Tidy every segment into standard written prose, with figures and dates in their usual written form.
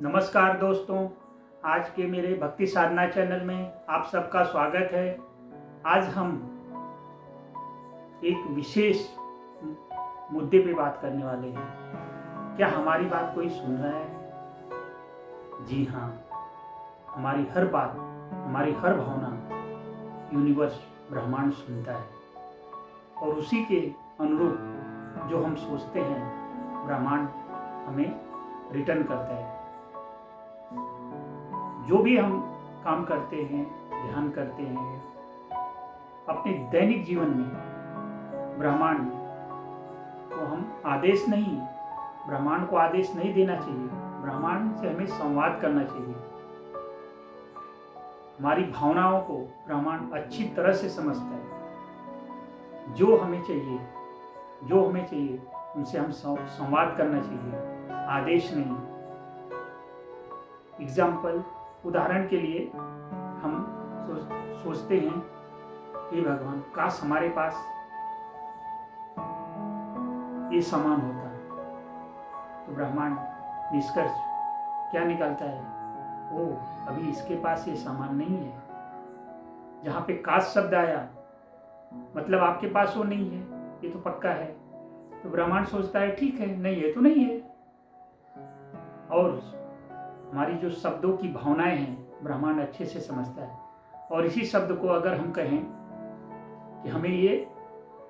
नमस्कार दोस्तों, आज के मेरे भक्ति साधना चैनल में आप सबका स्वागत है। आज हम एक विशेष मुद्दे पे बात करने वाले हैं। क्या हमारी बात कोई सुन रहा है? जी हाँ, हमारी हर बात, हमारी हर भावना यूनिवर्स ब्रह्मांड सुनता है और उसी के अनुरूप जो हम सोचते हैं ब्रह्मांड हमें रिटर्न करता है। जो भी हम काम करते हैं, ध्यान करते हैं, अपने दैनिक जीवन में ब्रह्मांड को हम आदेश नहीं, ब्रह्मांड को आदेश नहीं देना चाहिए। ब्रह्मांड से हमें संवाद करना चाहिए। हमारी भावनाओं को ब्रह्मांड अच्छी तरह से समझता है। जो हमें चाहिए उनसे हम संवाद करना चाहिए, आदेश नहीं। एग्जाम्पल, उदाहरण के लिए हम सोचते हैं, हे भगवान, काश हमारे पास ये सामान होता है। तो ब्रह्मांड निष्कर्ष क्या निकालता है? अभी इसके पास ये सामान नहीं है। जहाँ पे काश शब्द आया मतलब आपके पास वो नहीं है, ये तो पक्का है। तो ब्रह्मांड सोचता है ठीक है, नहीं है तो नहीं है। और हमारी जो शब्दों की भावनाएं हैं ब्रह्मांड अच्छे से समझता है। और इसी शब्द को अगर हम कहें कि हमें ये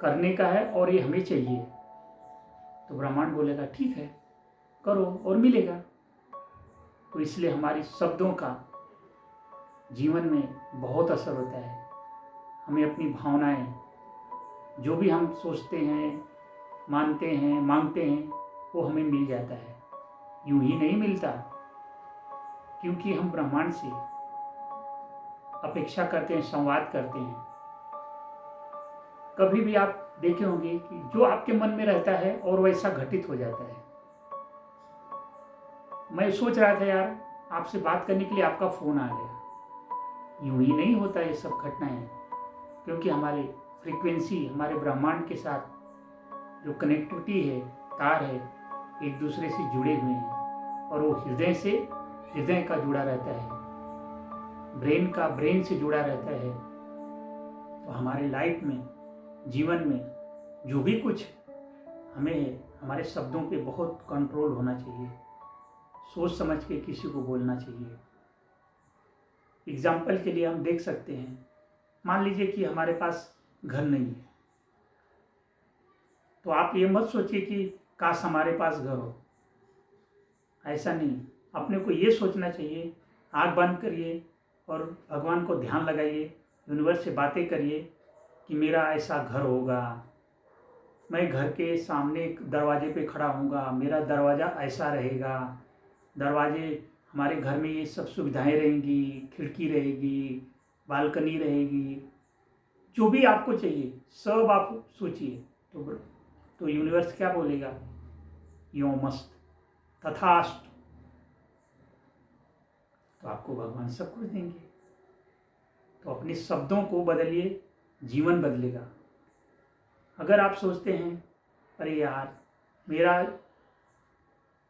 करने का है और ये हमें चाहिए, तो ब्रह्मांड बोलेगा ठीक है, करो और मिलेगा। तो इसलिए हमारी शब्दों का जीवन में बहुत असर होता है। हमें अपनी भावनाएं, जो भी हम सोचते हैं, मानते हैं, मांगते हैं, वो हमें मिल जाता है। यूं ही नहीं मिलता, क्योंकि हम ब्रह्मांड से अपेक्षा करते हैं, संवाद करते हैं। कभी भी आप देखे होंगे कि जो आपके मन में रहता है और वैसा घटित हो जाता है। मैं सोच रहा था यार, आपसे बात करने के लिए आपका फोन आ गया। यूं ही नहीं होता ये सब घटनाएं, क्योंकि हमारे फ्रीक्वेंसी, हमारे ब्रह्मांड के साथ जो कनेक्टिविटी है, तार है, एक दूसरे से जुड़े हुए हैं। और वो हृदय का जुड़ा रहता है, ब्रेन से जुड़ा रहता है। तो हमारे लाइफ में, जीवन में जो भी कुछ हमें है, हमारे शब्दों पे बहुत कंट्रोल होना चाहिए। सोच समझ के किसी को बोलना चाहिए। एग्जाम्पल के लिए हम देख सकते हैं, मान लीजिए कि हमारे पास घर नहीं है, तो आप ये मत सोचिए कि काश हमारे पास घर हो। ऐसा नहीं, अपने को ये सोचना चाहिए, आँख बंद करिए और भगवान को ध्यान लगाइए, यूनिवर्स से बातें करिए कि मेरा ऐसा घर होगा, मैं घर के सामने दरवाजे पे खड़ा होऊंगा, मेरा दरवाज़ा ऐसा रहेगा, हमारे घर में ये सब सुविधाएं रहेंगी, खिड़की रहेगी, बालकनी रहेगी। जो भी आपको चाहिए सब आप सोचिए। तो यूनिवर्स क्या बोलेगा? यो मस्त, तथास्तु। तो आपको भगवान सब कुछ देंगे। तो अपने शब्दों को बदलिए, जीवन बदलेगा। अगर आप सोचते हैं अरे यार,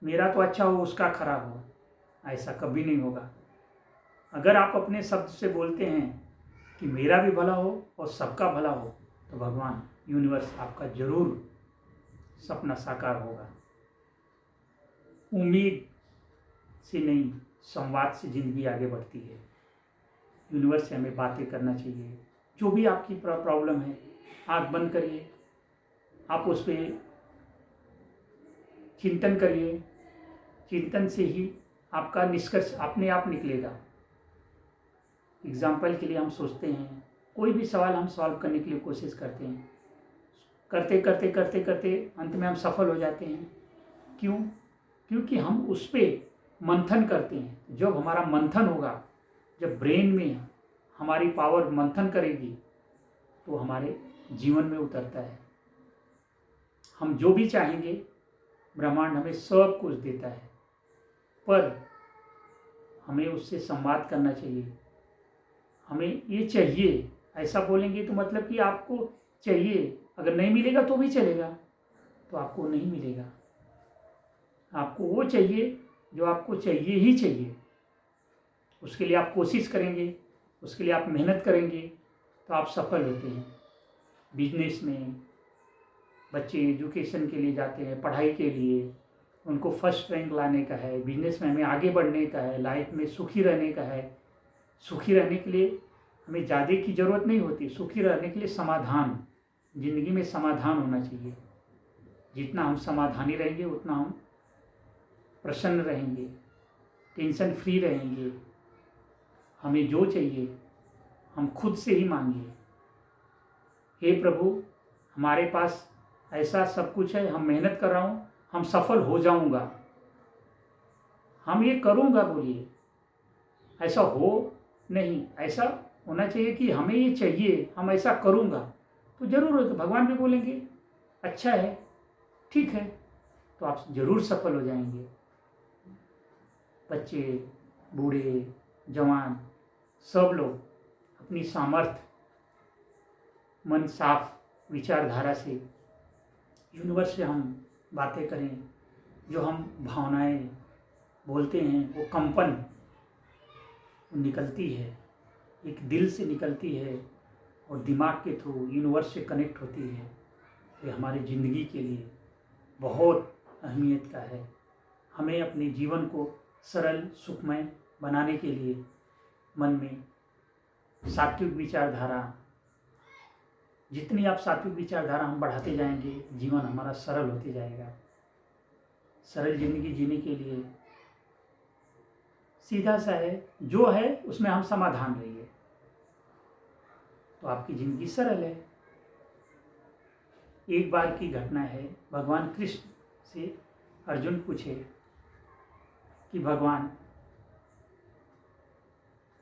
मेरा तो अच्छा हो, उसका खराब हो, ऐसा कभी नहीं होगा। अगर आप अपने शब्द से बोलते हैं कि मेरा भी भला हो और सबका भला हो, तो भगवान, यूनिवर्स आपका जरूर सपना साकार होगा। उम्मीद से नहीं, संवाद से जिंदगी आगे बढ़ती है। यूनिवर्स से हमें बातें करना चाहिए। जो भी आपकी प्रॉब्लम है, आँख बंद करिए, आप उस पर चिंतन करिए। चिंतन से ही आपका निष्कर्ष अपने आप निकलेगा। एग्जाम्पल के लिए हम सोचते हैं, कोई भी सवाल हम सॉल्व करने के लिए कोशिश करते हैं, करते करते करते करते अंत में हम सफल हो जाते हैं। क्यों? क्योंकि हम उस पर मंथन करते हैं। जब हमारा मंथन होगा, जब ब्रेन में हमारी पावर मंथन करेगी, तो हमारे जीवन में उतरता है। हम जो भी चाहेंगे ब्रह्मांड हमें सब कुछ देता है, पर हमें उससे संवाद करना चाहिए। हमें ये चाहिए, ऐसा बोलेंगे तो मतलब कि आपको चाहिए, अगर नहीं मिलेगा तो भी चलेगा, तो आपको नहीं मिलेगा। आपको वो चाहिए जो आपको चाहिए ही चाहिए, उसके लिए आप कोशिश करेंगे, उसके लिए आप मेहनत करेंगे तो आप सफल होते हैं। बिजनेस में बच्चे एजुकेशन के लिए जाते हैं, पढ़ाई के लिए, उनको फर्स्ट रैंक लाने का है, बिजनेस में हमें आगे बढ़ने का है, लाइफ में सुखी रहने का है। सुखी रहने के लिए हमें ज़्यादा की ज़रूरत नहीं होती, सुखी रहने के लिए समाधान, ज़िंदगी में समाधान होना चाहिए। जितना हम समाधानी रहेंगे उतना हम प्रसन्न रहेंगे, टेंशन फ्री रहेंगे। हमें जो चाहिए हम खुद से ही मांगिए, हे प्रभु हमारे पास ऐसा सब कुछ है, हम मेहनत कर रहा हूँ, हम सफल हो जाऊँगा, हम ये करूँगा। बोलिए, ऐसा हो नहीं, ऐसा होना चाहिए कि हमें ये चाहिए, हम ऐसा करूँगा तो ज़रूर हो। तो भगवान भी बोलेंगे अच्छा है, ठीक है, तो आप ज़रूर सफल हो जाएंगे। बच्चे, बूढ़े, जवान, सब लोग अपनी सामर्थ्य, मन साफ विचारधारा से यूनिवर्स से हम बातें करें, जो हम भावनाएं बोलते हैं वो कंपन निकलती है, एक दिल से निकलती है और दिमाग के थ्रू यूनिवर्स से कनेक्ट होती है। ये हमारी ज़िंदगी के लिए बहुत अहमियत का है। हमें अपने जीवन को सरल सुखमय बनाने के लिए मन में सात्विक विचारधारा, जितनी आप सात्विक विचारधारा हम बढ़ाते जाएंगे, जीवन हमारा सरल होते जाएगा। सरल जिंदगी जीने के लिए सीधा सा है, जो है उसमें हम समाधान रहिए तो आपकी जिंदगी सरल है। एक बार की घटना है, भगवान कृष्ण से अर्जुन पूछे कि भगवान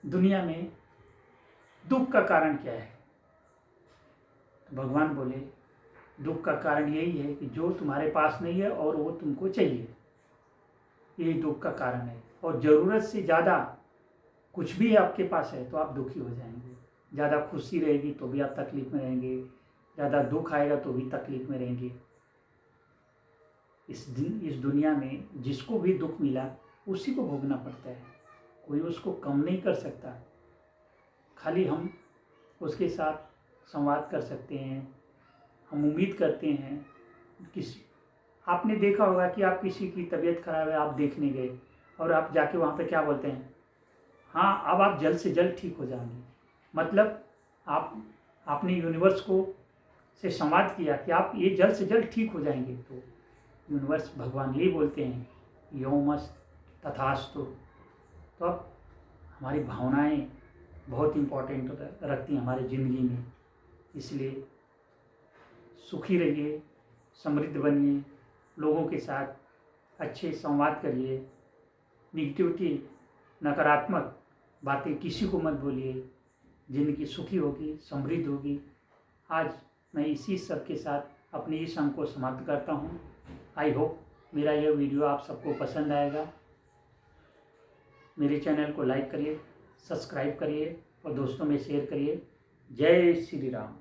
दुनिया में दुख का कारण क्या है। तो भगवान बोले दुख का कारण यही है कि जो तुम्हारे पास नहीं है और वो तुमको चाहिए, यही दुख का कारण है। और ज़रूरत से ज़्यादा कुछ भी आपके पास है तो आप दुखी हो जाएंगे। ज़्यादा खुशी रहेगी तो भी आप तकलीफ में रहेंगे, ज़्यादा दुख आएगा तो भी तकलीफ में रहेंगे। इस दुनिया में जिसको भी दुख मिला उसी को भोगना पड़ता है, कोई उसको कम नहीं कर सकता। खाली हम उसके साथ संवाद कर सकते हैं। हम उम्मीद करते हैं किसी, आपने देखा होगा कि आप किसी की तबीयत खराब है, आप देखने गए और आप जाके वहाँ पे क्या बोलते हैं, हाँ अब आप जल्द से जल्द ठीक हो जाएंगे। मतलब आपने यूनिवर्स को से संवाद किया कि आप ये जल्द से जल्द ठीक हो जाएंगे। तो यूनिवर्स भगवान यही बोलते हैं योमस्त तथास्तु। तो अब हमारी भावनाएं बहुत इम्पोर्टेंट रखती हैं हमारी ज़िंदगी में। इसलिए सुखी रहिए, समृद्ध बनिए, लोगों के साथ अच्छे संवाद करिए, निगेटिविटी नकारात्मक बातें किसी को मत बोलिए। ज़िंदगी सुखी होगी, समृद्ध होगी। आज मैं इसी सब के साथ अपने इस अंक को समाप्त करता हूँ। आई होप मेरा यह वीडियो आप सबको पसंद आएगा। मेरे चैनल को लाइक करिए, सब्सक्राइब करिए और दोस्तों में शेयर करिए। जय श्री राम।